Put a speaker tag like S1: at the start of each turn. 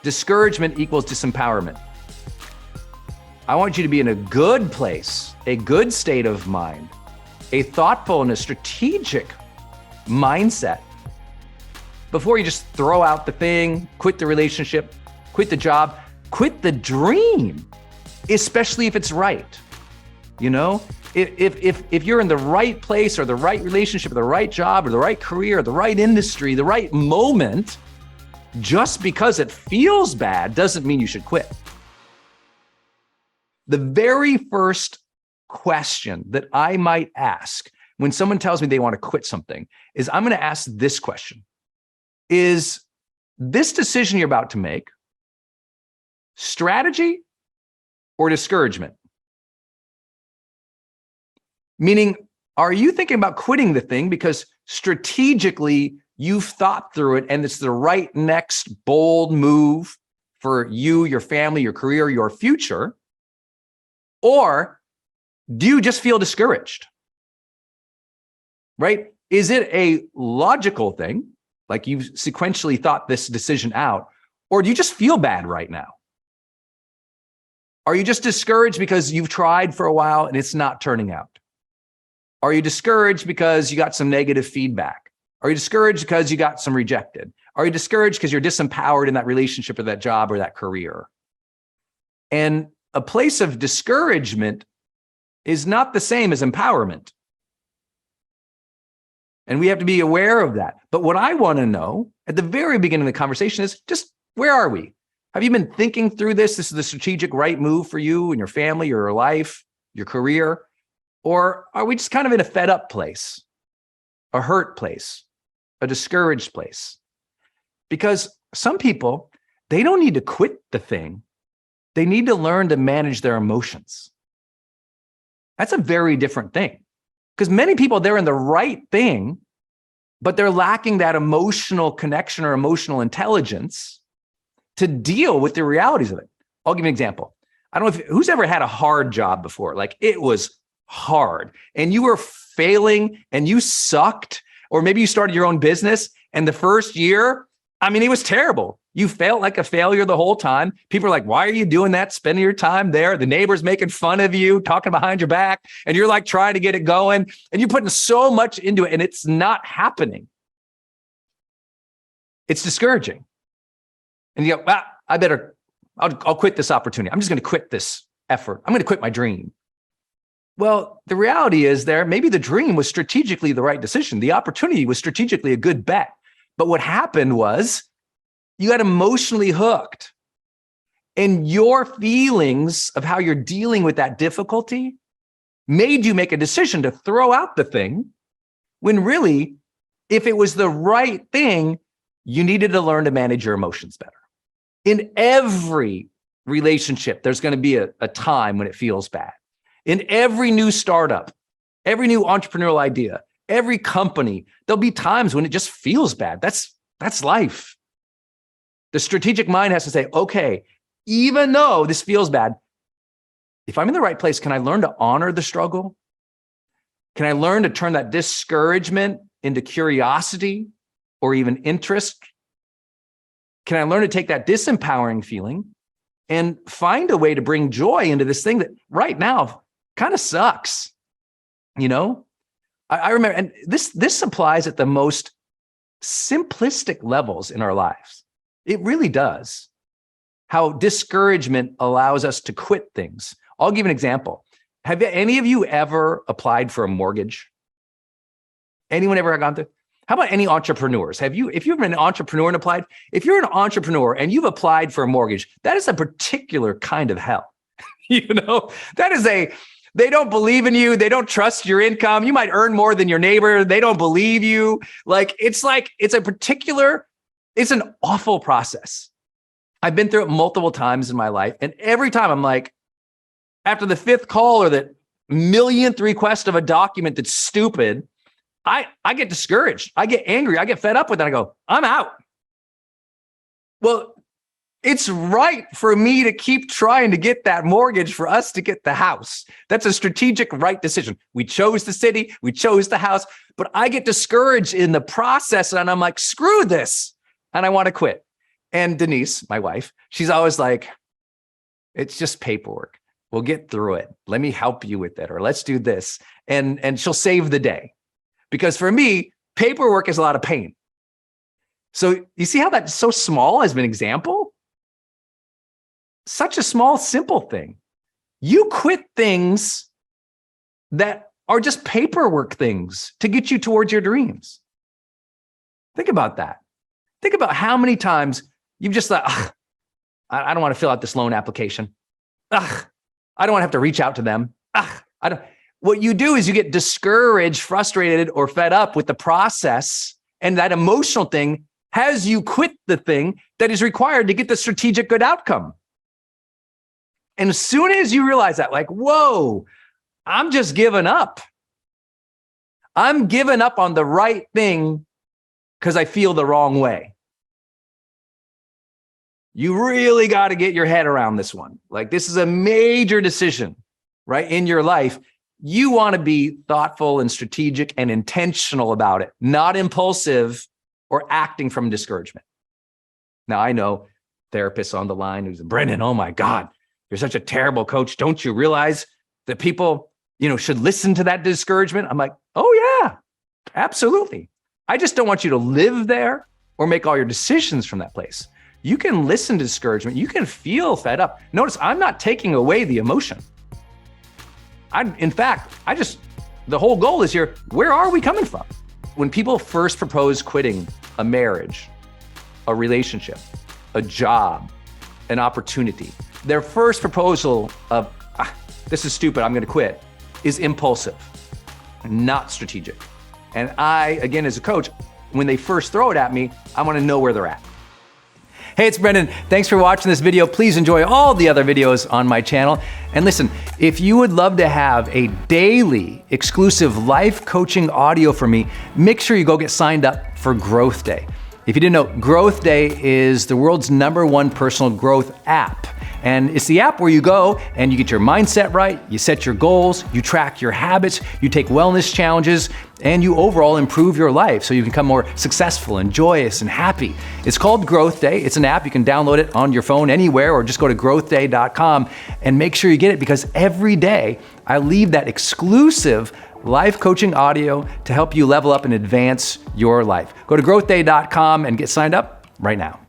S1: Discouragement equals disempowerment. I want you to be in a good place, a good state of mind, a thoughtful and a strategic mindset before you just throw out the thing, quit the relationship, quit the job, quit the dream, especially if it's right. You know, if you're in the right place or the right relationship or the right job or the right career or the right industry, the right moment, just because it feels bad doesn't mean you should quit. The very first question that I might ask when someone tells me they want to quit something is I'm going to ask this question. Is this decision you're about to make strategy or discouragement? Meaning, are you thinking about quitting the thing because strategically you've thought through it and it's the right next bold move for you, your family, your career, your future? Or do you just feel discouraged? Right? Is it a logical thing, like you've sequentially thought this decision out, or do you just feel bad right now? Are you just discouraged because you've tried for a while and it's not turning out? Are you discouraged because you got some negative feedback? Are you discouraged because you got some rejected? Are you discouraged because you're disempowered in that relationship or that job or that career? And a place of discouragement is not the same as empowerment. And we have to be aware of that. But what I want to know at the very beginning of the conversation is just, where are we? Have you been thinking through this? This is the strategic right move for you and your family, your life, your career? Or are we just kind of in a fed up place, a hurt place, a discouraged place? Because some people, they don't need to quit the thing. They need to learn to manage their emotions. That's a very different thing. Because many people, they're in the right thing, but they're lacking that emotional connection or emotional intelligence to deal with the realities of it. I'll give you an example. I don't know if who's ever had a hard job before. Like, it was hard and you were failing and you sucked, or maybe you started your own business and the first year, I mean, it was terrible. You felt like a failure the whole time. People are like, why are you doing that? Spending your time there. The neighbor's making fun of you, talking behind your back, and you're like trying to get it going and you're putting so much into it and it's not happening. It's discouraging. And you go, I'll quit this opportunity. I'm just going to quit this effort. I'm going to quit my dream. Well, the reality is maybe the dream was strategically the right decision. The opportunity was strategically a good bet. But what happened was you got emotionally hooked, and your feelings of how you're dealing with that difficulty made you make a decision to throw out the thing, when really, if it was the right thing, you needed to learn to manage your emotions better. In every relationship, there's going to be a time when it feels bad. In every new startup, every new entrepreneurial idea, every company, there'll be times when it just feels bad. That's life. The strategic mind has to say, okay, even though this feels bad, if I'm in the right place, can I learn to honor the struggle? Can I learn to turn that discouragement into curiosity or even interest? Can I learn to take that disempowering feeling and find a way to bring joy into this thing that right now kind of sucks? You know, I remember, and this applies at the most simplistic levels in our lives. It really does. How discouragement allows us to quit things. I'll give an example. Have any of you ever applied for a mortgage? Anyone ever gone through? How about any entrepreneurs? If you've been an entrepreneur and applied, if you're an entrepreneur and you've applied for a mortgage, that is a particular kind of hell. You know, they don't believe in you. They don't trust your income. You might earn more than your neighbor. They don't believe you. It's an awful process. I've been through it multiple times in my life. And every time I'm like, after the fifth call or the millionth request of a document that's stupid, I get discouraged. I get angry. I get fed up with it. I go, I'm out. Well, it's right for me to keep trying to get that mortgage for us to get the house. That's a strategic right decision. We chose the city, we chose the house, but I get discouraged in the process and I'm like, screw this. And I want to quit. And Denise, my wife, she's always like, it's just paperwork. We'll get through it. Let me help you with it, or let's do this. And she'll save the day. Because for me, paperwork is a lot of pain. So you see how that's so small as an example? Such a small, simple thing. You quit things that are just paperwork things to get you towards your dreams. Think about that. Think about how many times you've just thought, I don't want to fill out this loan application. I don't want to have to reach out to them. What you do is you get discouraged, frustrated, or fed up with the process, and that emotional thing has you quit the thing that is required to get the strategic good outcome. And as soon as you realize that, like, whoa, I'm just giving up. I'm giving up on the right thing because I feel the wrong way. You really got to get your head around this one. Like, this is a major decision, right, in your life. You want to be thoughtful and strategic and intentional about it, not impulsive or acting from discouragement. Now, I know therapists on the line who's, Brendan, oh my God, you're such a terrible coach. Don't you realize that people, should listen to that discouragement? I'm like, oh yeah, absolutely. I just don't want you to live there or make all your decisions from that place. You can listen to discouragement. You can feel fed up. Notice I'm not taking away the emotion. In fact, the whole goal is here, where are we coming from? When people first propose quitting a marriage, a relationship, a job, an opportunity, their first proposal of, this is stupid, I'm going to quit, is impulsive, not strategic. And I, again, as a coach, when they first throw it at me, I want to know where they're at. Hey, it's Brendan. Thanks for watching this video. Please enjoy all the other videos on my channel. And listen, if you would love to have a daily exclusive life coaching audio from me, make sure you go get signed up for Growth Day. If you didn't know, Growth Day is the world's #1 personal growth app. And it's the app where you go and you get your mindset right, you set your goals, you track your habits, you take wellness challenges, and you overall improve your life so you can become more successful and joyous and happy. It's called Growth Day. It's an app. You can download it on your phone anywhere or just go to growthday.com and make sure you get it, because every day I leave that exclusive life coaching audio to help you level up and advance your life. Go to growthday.com and get signed up right now.